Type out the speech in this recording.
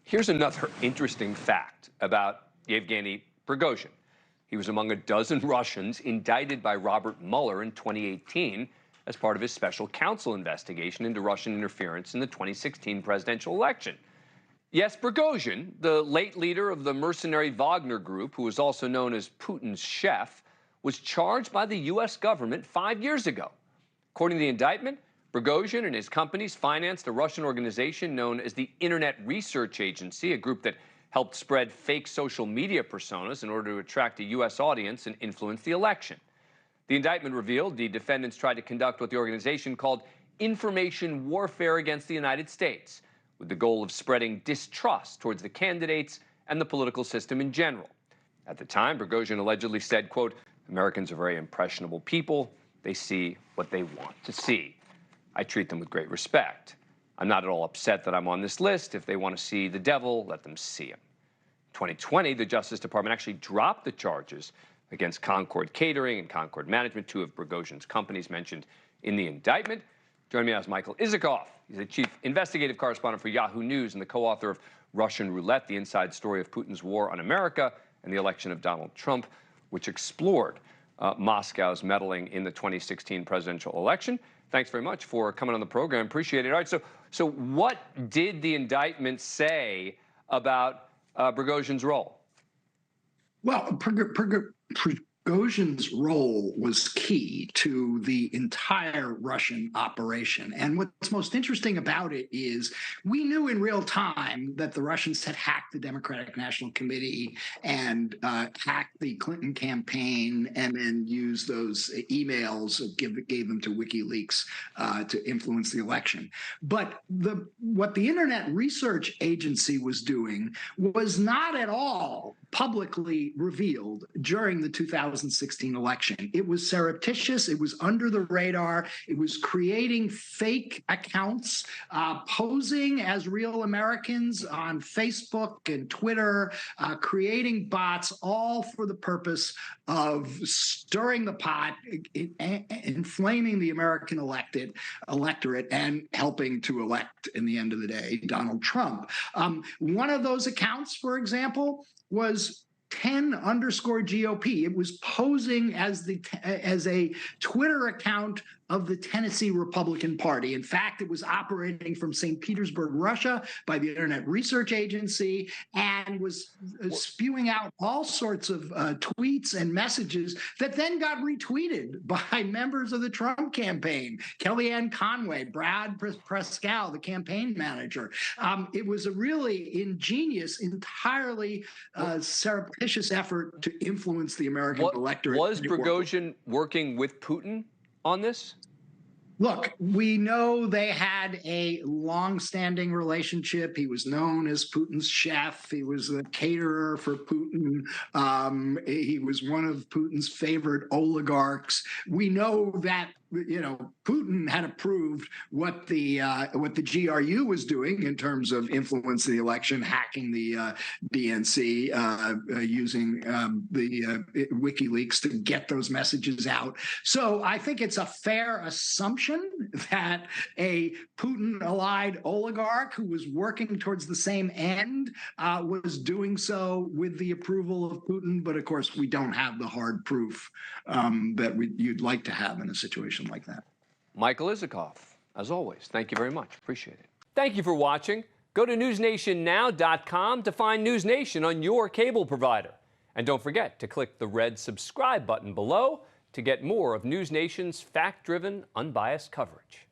Here's another interesting fact about Yevgeny Prigozhin. He was among a dozen Russians indicted by Robert Mueller in 2018 as part of his special counsel investigation into Russian interference in the 2016 presidential election. Yes, Prigozhin, the late leader of the mercenary Wagner group, who was also known as Putin's chef, was charged by the U.S. government 5 years ago. According to the indictment, Prigozhin and his companies financed a Russian organization known as the Internet Research Agency, a group that helped spread fake social media personas in order to attract a U.S. audience and influence the election. The indictment revealed the defendants tried to conduct what the organization called information warfare against the United States, with the goal of spreading distrust towards the candidates and the political system in general. At the time, Prigozhin allegedly said, quote, "Americans are very impressionable people. They see what they want to see. I treat them with great respect. I'm not at all upset that I'm on this list. If they want to see the devil, let them see him." In 2020, the Justice Department actually dropped the charges against Concord Catering and Concord Management, two of Prigozhin's companies mentioned in the indictment. Joining me now is Michael Isikoff. He's the chief investigative correspondent for Yahoo News and the co-author of Russian Roulette, the inside story of Putin's war on America and the election of Donald Trump, which explored Moscow's meddling in the 2016 presidential election. Thanks very much for coming on the program. Appreciate it. All right, so what did the indictment say about Prigozhin's role? Well, Prigozhin's role was key to the entire Russian operation. And what's most interesting about it is we knew in real time that the Russians had hacked the Democratic National Committee and hacked the Clinton campaign and then used those emails, gave them to WikiLeaks to influence the election. But what the Internet Research Agency was doing was not at all publicly revealed during the 2016 election. It was surreptitious. It was under the radar. It was creating fake accounts, posing as real Americans on Facebook and Twitter, creating bots, all for the purpose of stirring the pot, inflaming the American electorate, and helping to elect, in the end of the day, Donald Trump. One of those accounts, for example, was 10_GOP. It was posing as a Twitter account of the Tennessee Republican Party. In fact, it was operating from St. Petersburg, Russia, by the Internet Research Agency, and was spewing out all sorts of tweets and messages that then got retweeted by members of the Trump campaign, Kellyanne Conway, Brad Parscale, the campaign manager. It was a really ingenious, entirely surreptitious effort to influence the American electorate. Was Prigozhin working with Putin on this? Look, we know they had a long-standing relationship. He was known as Putin's chef. He was a caterer for Putin. He was one of Putin's favorite oligarchs. We know that Putin had approved what the GRU was doing in terms of influencing the election, hacking the DNC, using the WikiLeaks to get those messages out. So I think it's a fair assumption that a Putin-allied oligarch who was working towards the same end was doing so with the approval of Putin. But of course, we don't have the hard proof that you'd like to have in a situation like that. Michael Isikoff, as always, thank you very much. Appreciate it. Thank you for watching. Go to newsnationnow.com to find NewsNation on your cable provider. And don't forget to click the red subscribe button below to get more of NewsNation's fact-driven, unbiased coverage.